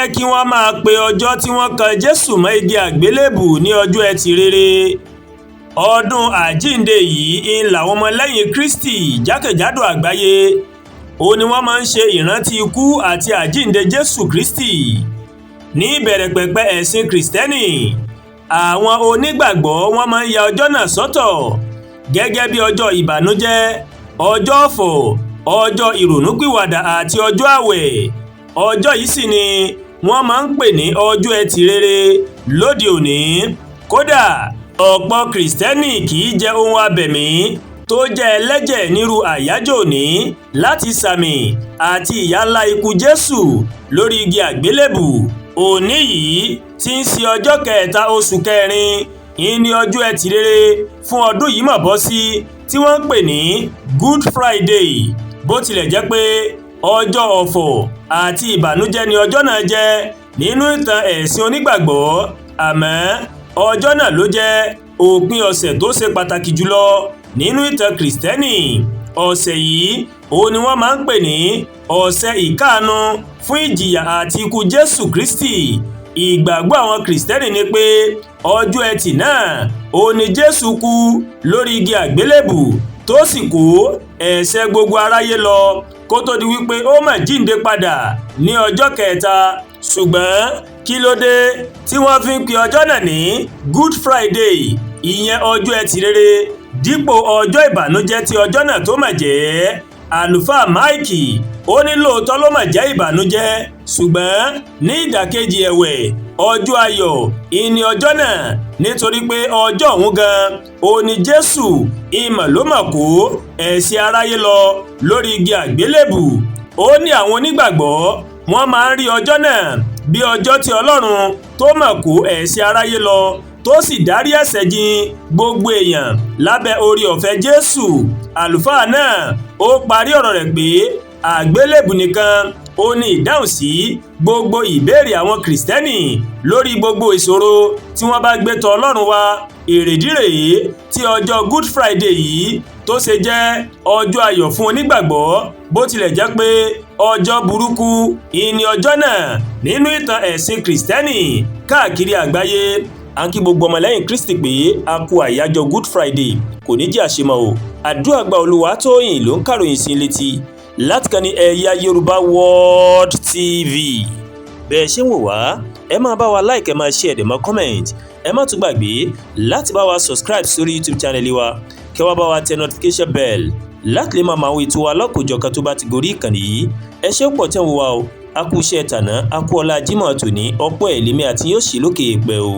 jẹ́ kí wọ́n máa pe ọjọ́ tí wọ́n kan Jésù mọ́ igi àgbélébù ní ọjọ́ Ẹtì Rere. Ọdún àjíǹde yìí ń làwọn ọmọlẹ́yìn Kristi jákèjádò àgbáyé ni wọ́n máa ń ṣe ìrántí ikú àti àjíǹde Jésù Kristi. Ní ìbẹ̀rẹ̀ pẹ̀pẹ̀ ẹ̀sìn Kristẹni, àwọn onígbàgbọ́ wọ́n máa ń ya ọjọ́ náà sọ́tọ̀ gẹ́gẹ́ bí ọjọ́ ìbànújẹ́, ọjọ́ ọ̀fọ̀, ọjọ́ ìrònúpìwàdà àti ọjọ́ àwẹ̀. Ọjọ́ yìí sì ni wọ́n máa ń pè ní ọjọ́ Ẹtì Rere lóde òní. Kódà ọ̀pọ̀ Kristẹni kì í jẹ ohun abẹ̀mí tó jẹ́ ẹlẹ́jẹ̀ nírú àyájọ́ òní láti sàmì àti ìyà ńlá ikú Jésù lórí igi àgbélébù. Òní yìí tí ń ṣe ọjọ́ kẹta oṣù kẹrin ní ọjọ́ Ẹtì Rere fún ọdún yìí mọ̀ bọ́ sí tí wọ́n ń pè ní goodfriday. Bó tilẹ̀ jẹ́ pé ọjọ́ ọ̀fọ̀ àti ìbànújẹ́ ni ọjọ́ náà jẹ́ nínú ìtàn ẹ̀sìn onígbàgbọ́, àmọ́ ọjọ́ náà ló jẹ́ òpin ọ̀sẹ̀ tó ṣe pàtàkì jùlọ nínú ìtàn Kristẹni. Ọ̀sẹ̀ yìí ni wọ́n máa ń pè ní ọ̀sẹ̀ ìkáàánú fún ìjìyà àti ikú Jésù Kristi. Ìgbàgbọ́ àwọn Kristẹni ni pé ọjọ́ Ẹtì náà ni Jésù kú lórí igi àgbélébù tó sì kó ẹ̀ṣẹ̀ gbogbo aráyé lọ kó tó di wípé ó máa jíǹde padà ní ọjọ́ kẹta. Ṣùgbọ́n kí ló dé tí wọ́n fi ń pe ọjọ́ náà ní Good Friday, ìyẹn ọjọ́ Ẹtì Rere, dípò ọjọ́ ìbànújẹ́ tí ọjọ́ náà tó máa jẹ́? Àlùfáà Máìkì ní lóòótọ́ ló máa jẹ́ ìbànújẹ́, ṣùgbọ́n ní ìdàkejì ẹ̀wẹ̀ ọjọ́ ayọ̀ ìní ọjọ́ náà, nítorí pé ọjọ́ ọ̀hún gan ni Jésù ìmọ̀ ló mọ̀ kó ẹ̀ṣẹ̀ aráyé lọ lórí igi àgbélébù. Ní àwọn onígbàgbọ́ wọ́n máa ń rí ọjọ́ náà bí ọjọ́ tí Ọlọ́run tó mọ̀ kó ẹ̀ṣẹ̀ aráyé lọ tó sì dárí ẹ̀ṣẹ̀ jìn gbogbo èèyàn lábẹ́ oore ọ̀fẹ́ Jésù. Àlùfáà náà parí ọ̀rọ̀ rẹ̀ pé àgbélébù nìkan ní ìdáhùn sí gbogbo ìbéèrè àwọn Kristẹni lórí gbogbo ìṣòro tí wọ́n bá gbé tọ̀ Ọlọ́run wá. Èrèdí rèé tí ọjọ́ Good Friday yìí tó ṣe jẹ́ ọjọ́ ayọ̀ fún onígbàgbọ́, bó tilẹ̀ jẹ́ pé ọjọ́ burúkú ìní ọjọ́ náà nínú ìtàn ẹ̀sìn Kristẹni káàkiri àgbáyé. À ń kí gbogbo ọmọlẹ́yìn Kristi pé a kú àyájọ́ Good Friday, kò ní jẹ́ àṣemọ́ o. Àdúrà gba Olúwatóyìn ló ń kàròyìn sí létí láti kàn ní ẹ̀yà Yorùbá World TV. Bẹ́ẹ̀ ṣe ń wò wá, ẹ máa bá wa like, ẹ máa share, ẹ máa comment. Ẹ má tún gbàgbé láti bá wa subscribe sórí YouTube channel wa, kẹ́ wá bá wa tẹ notification bell láti lè máa máa wo ètò wa lọ́kọ̀ọ́jọ̀kan tó bá ti gorí ìkànnì yìí. Ẹ ṣé pọ̀ tẹ́ ń wò wá o. A kú iṣẹ́ tàná, a kú ọlá Jímọ̀ tòní, ọ̀pọ̀ ẹ̀lẹ́mí àti yóò ṣì lókè èèpẹ̀ o.